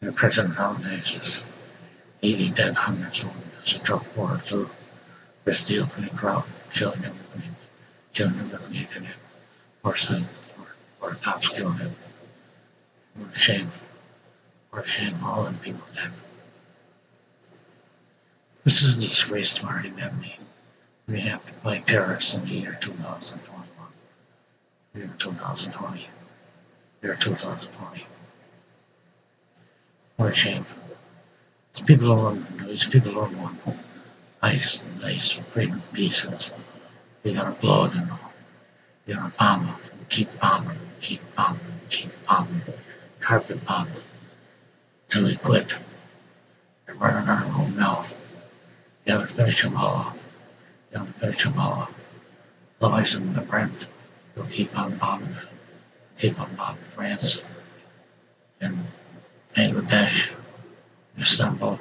The president nowadays is 80 dead, hundreds of women as a drug war through this deal for the crowd, killing everybody, naked, or saying, or the cops killing him. What a shame. What a shame, all them people dead. This is a disgrace to our humanity. We have to play terrorists in the year 2021. Year 2020. Year 2020. What a shame. These people don't want nice, freedom, peace. They gotta blow it and they gotta bomb them. Keep bombing, keep bombing, keep bombing. Carpet bombing. Till they quit. They're running out of room now. You gotta finish them all off. You gotta finish them all off. Otherwise, in the brand, they'll keep on bombing. Keep on bombing France and Bangladesh, Istanbul.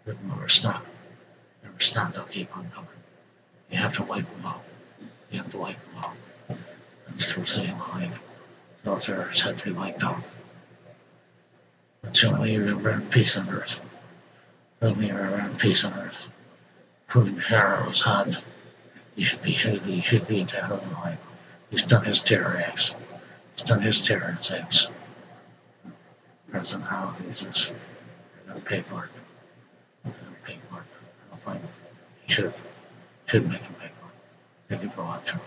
They'll never stop. Never stop. They'll keep on coming. You have to wipe them out. You have to wipe them out. That's the truth of life. Those terrorists have to be wiped out. That's the only way you're ever in peace on earth. The only way you're ever in peace on earth. Including Pharaoh was hard. He should be in that whole life. He's done his terror acts. He's done his terror acts. President Howard is this. They're gonna pay for it. They're gonna pay for it. I don't find it. He should make him pay for it. Thank you for watching.